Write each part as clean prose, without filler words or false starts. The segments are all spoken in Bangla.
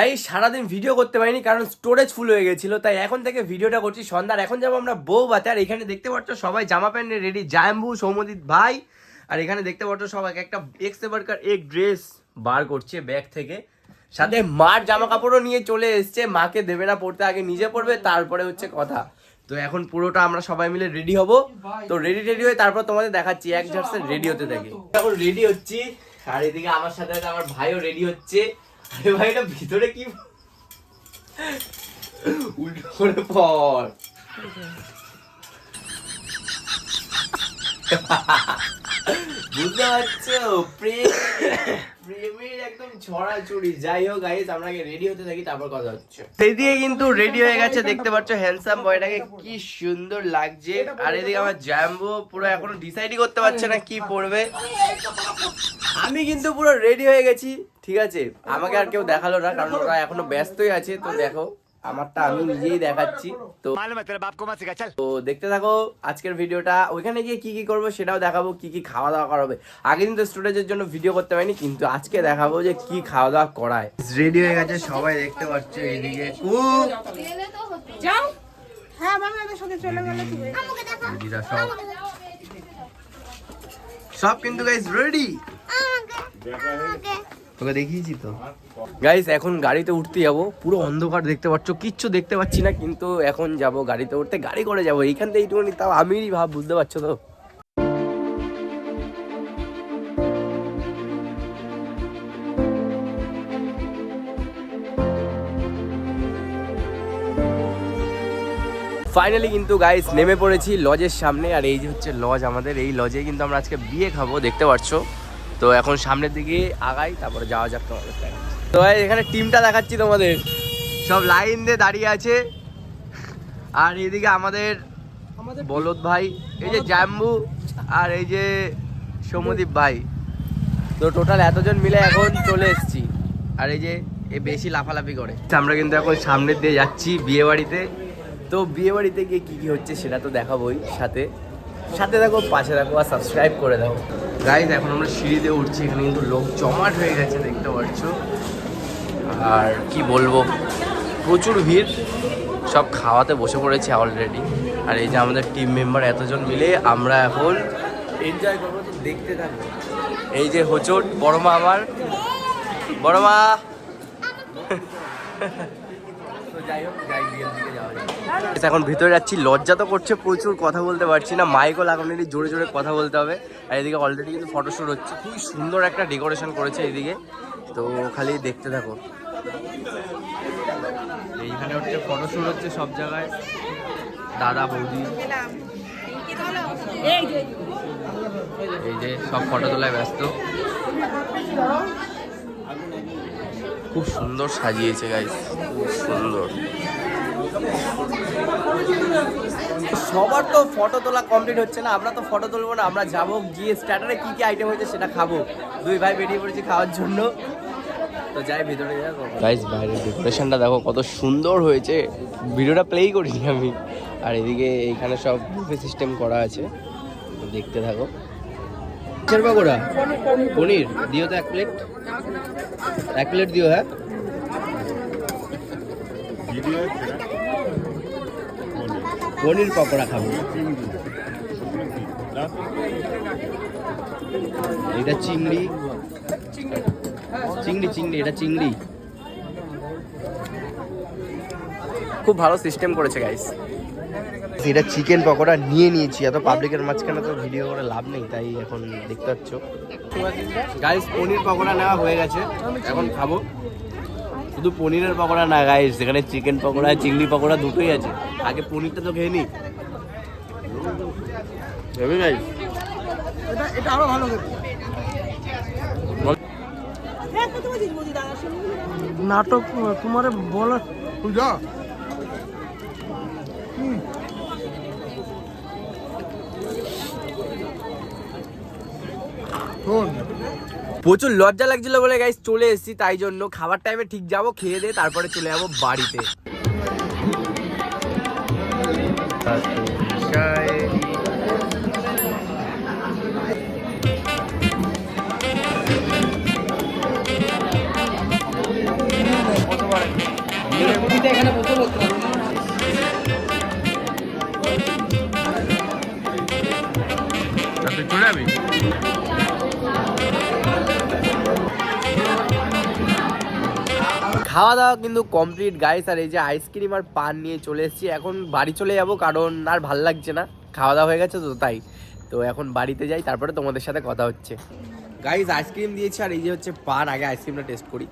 তাই সারাদিন ভিডিও করতে পারিনি কারণ স্টোরেজ ফুল হয়ে গেছিল, তাই এখন থেকে ভিডিওটা করছি সন্ধ্যার। এখন যাবো আমরা বউবাতে, আর এখানে দেখতে পাচ্ছ সবাই জামা প্যান্ট রেডি, জাম্বু, সৌমদীপ ভাই। আর এখানে দেখতে পাচ্ছ সবাই একটা এক্স এবারকার এক ড্রেস বার করছে ব্যাগ থেকে, সাথে মার জামা কাপড়ও নিয়ে চলে এসছে। মাকে দেবে না পড়তে, আগে নিজে পড়বে তারপরে হচ্ছে কথা। তো এখন পুরোটা আমরা সবাই মিলে রেডি হব। তো রেডি হয়ে তারপর তোমাদের দেখাচ্ছি এক ঝাটসে রেডি হতে থাকি। এখন রেডি হচ্ছি, আর এদিকে আমার সাথে আমার ভাইও রেডি হচ্ছে। আরে ভাই এটা ভিতরে কি উল্টো করে পড়। বুঝতে পারছো প্রেমের একদম ছড়াছড়ি। যাই হোক গাইস, আমরা রেডি হতে থাকি, তারপর কথা হচ্ছে। এদিকে কিন্তু রেডি হয়ে গেছে, দেখতে পাচ্ছ হ্যান্ডসাম বয়টাকে কি সুন্দর লাগছে। আর এদিকে আমার জাম্বো পুরো এখনো ডিসাইডই করতে পারছে না কি পরবে। আমি কিন্তু পুরো রেডি হয়ে গেছি, ঠিক আছে। আমাকে আর কেউ দেখালো না কারণ ওরা এখনো ব্যস্তই আছে। তো দেখো আমারটা আমি নিজেই দেখাচ্ছি। তো দেখতে থাকো আজকের ভিডিওটা। ওইখানে গিয়ে কি কি করবো সেটাও দেখাবো, কি কি খাওয়া দাওয়া করা হবে। আগে কিন্তু স্টোরেজের জন্য ভিডিও করতে পারিনি, কিন্তু আজকে দেখাবো যে কি খাওয়া দাওয়া করায়। রেডি হয়ে গেছে সবাই, দেখতে পাচ্ছ এদিকে সব কিন্তু গাইস রেডি। তোকে দেখিয়েছি তো গাইস। এখন গাড়িতে উঠতে যাবো, পুরো অন্ধকার দেখতে পাচ্ছ, কিচ্ছু দেখতে পাচ্ছি না, কিন্তু এখন যাব গাড়িতে উঠতে। গাড়ি করে যাবো এইখান থেকে এইটুকুনি, তাও আমিই ভাব, বুঝতে পারছো তো। ফাইনালি কিন্তু গাইস নেমে পড়েছি লজের সামনে। আর এই যে হচ্ছে লজ আমাদের, এই লজে কিন্তু আমরা আজকে বিয়ে খাবো, দেখতে পাচ্ছ। তো এখন সামনের দিকে আগাই, তারপরে যাওয়া যাক তোমাদের। তো এখানে টিমটা দেখাচ্ছি তোমাদের, সব লাইন দিয়ে দাঁড়িয়ে আছে। আর এইদিকে আমাদের বলদ ভাই, এই যে জাম্বু, আর এই যে সৌমদীপ ভাই। তো টোটাল এতজন মিলে এখন চলে এসেছি। আর এই যে বেশি লাফালাফি করে। আমরা কিন্তু এখন সামনের দিয়ে যাচ্ছি বিয়ে বাড়িতে। তো বিয়ে বাড়িতে গিয়ে কী কী হচ্ছে সেটা তো দেখাবোই, সাথে সাথে দেখো, পাশে দেখো, আর সাবস্ক্রাইব করে দাও গাইজ। এখন আমরা সিঁড়িতে উঠছি, এখানে কিন্তু লোক জমাট হয়ে গেছে, দেখতে পাচ্ছ। আর কি বলবো, প্রচুর ভিড়, সব খাওয়াতে বসে পড়েছে অলরেডি। আর এই যে আমাদের টিম মেম্বার এতজন মিলে আমরা এখন এনজয় করবো, তো দেখতে থাকবো। এই যে হোচট বড় মা, আমার বড় মা। যাই হোক, যাই বিয়ের দিকে যাওয়া যায়। এখন ভিতরে যাচ্ছি, লজ্জা তো করছে প্রচুর, কথা বলতে পারছি না, মাইকও লাগানো নেই, জোরে জোরে কথা বলতে হবে। আর এদিকে অলরেডি কিন্তু ফটোশ্যুট হচ্ছে, খুবই সুন্দর একটা ডেকোরেশন করেছে এইদিকে। তো খালি দেখতে থাকো, এইখানে হচ্ছে ফটোশ্যুট হচ্ছে সব জায়গায়, দাদা বৌদি এই যে সব ফটো তোলায় ব্যস্ত। খুব সুন্দর সাজিয়েছে গাইস, খুব সুন্দর। সবার তো ফটো তোলা কমপ্লিট হচ্ছে না, আমরা তো ফটো তুলবো না, আমরা যাবো গিয়ে স্টার্টারে কি কি আইটেম হয়েছে সেটা খাবো। দুই ভাই বেরিয়ে পড়েছি খাওয়ার জন্য। তো যাই ভিতরে যাবো গাইস। বাইরের ডেকোরেশনটা দেখো কত সুন্দর হয়েছে, ভিডিওটা প্লেই করিনি আমি। আর এদিকে এইখানে সব বুফে সিস্টেম করা আছে, দেখতে থাকো। কিসের পকোড়া? পনির দিও তো, এক প্লেট দিও। হ্যাঁ, পনির পকোড়া খাবো। এটা চিংড়ি, এটা চিংড়ি। খুব ভালো সিস্টেম করেছে গাইস। এটা চিকেন পকোড়া নিয়ে নিয়েছি, এত পাবলিকের মাঝখানে তো ভিডিও করে লাভ নেই, তাই এখন দেখতে পাচ্ছ গাইস। পনির পকোড়া নেওয়া হয়ে গেছে, এখন খাবো। শুধু পনিরের পকোড়া না গাইস, এখানে চিকেন পকোড়া, চিংড়ি পকোড়া দুটোই আছে। আগে পনিরটা তো খেয়ে নি, গাইস। এটা আরো ভালো নাটক তোমার বলা। প্রচুর লজ্জা লাগছিল বলে গাইস চলে এসেছি, তাই জন্য খাবার টাইমে ঠিক যাবো, খেয়ে দিয়ে তারপরে চলে যাবো বাড়িতে। এখানে বসে বলতে পারবো না। তুই চলে যাবি? খাওয়া দাওয়া কিন্তু কমপ্লিট গাইস, আর এই যে আইসক্রিম আর পান নিয়ে চলে এসেছি। এখন বাড়ি চলে যাব, কারণ আর ভাল লাগছে না, খাওয়া দাওয়া হয়ে গেছে তো তাই। তো এখন বাড়িতে যাই, তারপরে তোমাদের সাথে কথা হচ্ছে। গাইস আইসক্রিম দিয়েছি আর এই যে হচ্ছে পান। আগে আইসক্রিমটা টেস্ট করি।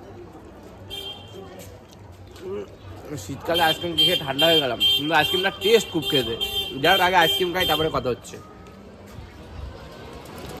শীতকালে আইসক্রিম খেয়ে ঠান্ডা হয়ে গেলাম, কিন্তু আইসক্রিমটা টেস্ট খুব খেতে। যার আগে আইসক্রিম খাই তারপরে কথা হচ্ছে।